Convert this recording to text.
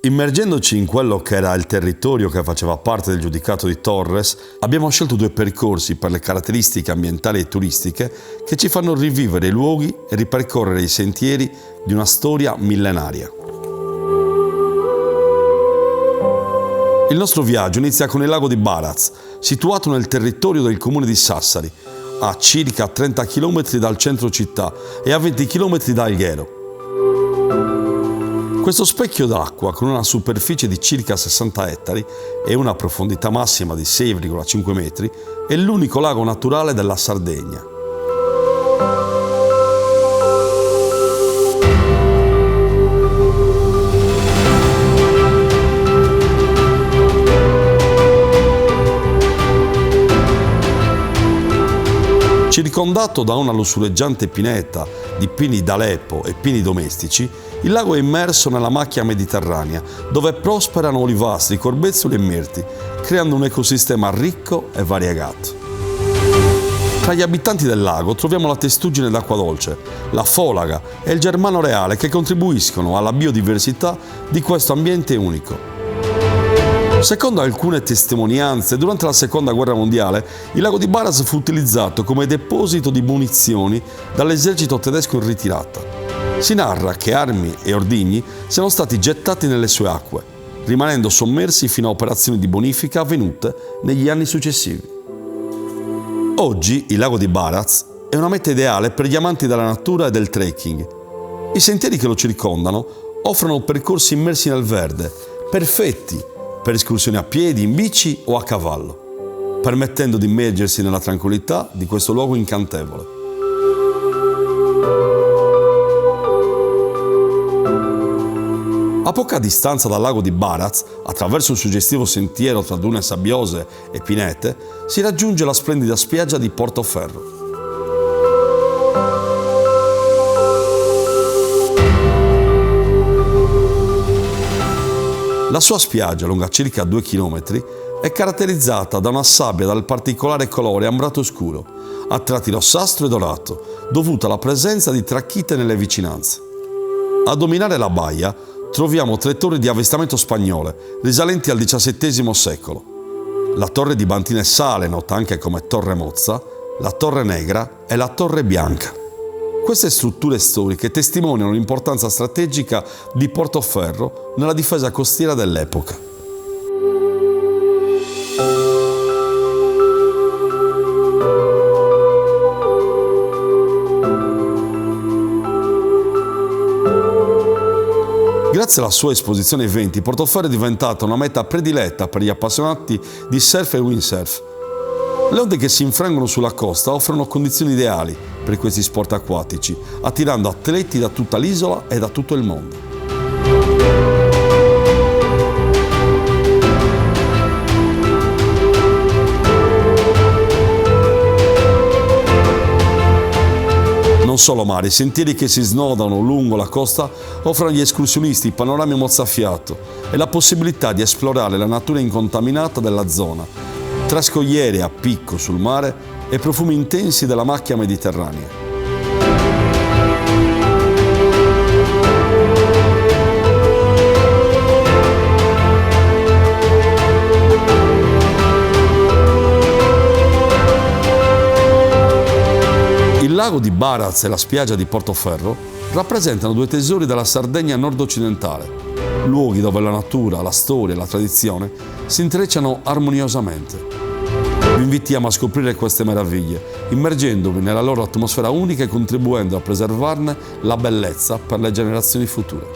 Immergendoci in quello che era il territorio che faceva parte del giudicato di Torres, abbiamo scelto due percorsi per le caratteristiche ambientali e turistiche che ci fanno rivivere i luoghi e ripercorrere i sentieri di una storia millenaria. Il nostro viaggio inizia con il lago di Baraz, situato nel territorio del comune di Sassari, a circa 30 km dal centro città e a 20 km da Alghero. Questo specchio d'acqua, con una superficie di circa 60 ettari e una profondità massima di 6,5 metri, è l'unico lago naturale della Sardegna. Circondato da una lussureggiante pineta di pini d'Aleppo e pini domestici, il lago è immerso nella macchia mediterranea, dove prosperano olivastri, corbezzoli e mirti, creando un ecosistema ricco e variegato. Tra gli abitanti del lago troviamo la testuggine d'acqua dolce, la folaga e il germano reale che contribuiscono alla biodiversità di questo ambiente unico. Secondo alcune testimonianze, durante la Seconda Guerra Mondiale, il lago di Baraz fu utilizzato come deposito di munizioni dall'esercito tedesco in ritirata. Si narra che armi e ordigni siano stati gettati nelle sue acque, rimanendo sommersi fino a operazioni di bonifica avvenute negli anni successivi. Oggi il lago di Baraz è una meta ideale per gli amanti della natura e del trekking. I sentieri che lo circondano offrono percorsi immersi nel verde, perfetti per escursioni a piedi, in bici o a cavallo, permettendo di immergersi nella tranquillità di questo luogo incantevole. A poca distanza dal lago di Baraz, attraverso un suggestivo sentiero tra dune sabbiose e pinete, si raggiunge la splendida spiaggia di Portoferro. La sua spiaggia, lunga circa 2 km, è caratterizzata da una sabbia dal particolare colore ambrato scuro, a tratti rossastro e dorato, dovuto alla presenza di tracchite nelle vicinanze. A dominare la baia troviamo 3 torri di avestamento spagnole, risalenti al XVII secolo. La torre di Bantina e Sale, nota anche come Torre Mozza, la Torre Negra e la Torre Bianca. Queste strutture storiche testimoniano l'importanza strategica di Portoferro nella difesa costiera dell'epoca. Grazie alla sua esposizione ai venti, Portoferro è diventata una meta prediletta per gli appassionati di surf e windsurf. Le onde che si infrangono sulla costa offrono condizioni ideali per questi sport acquatici, attirando atleti da tutta l'isola e da tutto il mondo. Non solo mare, i sentieri che si snodano lungo la costa offrono agli escursionisti panorami mozzafiato e la possibilità di esplorare la natura incontaminata della zona, tra scogliere a picco sul mare e profumi intensi della macchia mediterranea. Il lago di Baraz e la spiaggia di Portoferro rappresentano 2 tesori della Sardegna nord-occidentale, luoghi dove la natura, la storia e la tradizione si intrecciano armoniosamente. Vi invitiamo a scoprire queste meraviglie, immergendovi nella loro atmosfera unica e contribuendo a preservarne la bellezza per le generazioni future.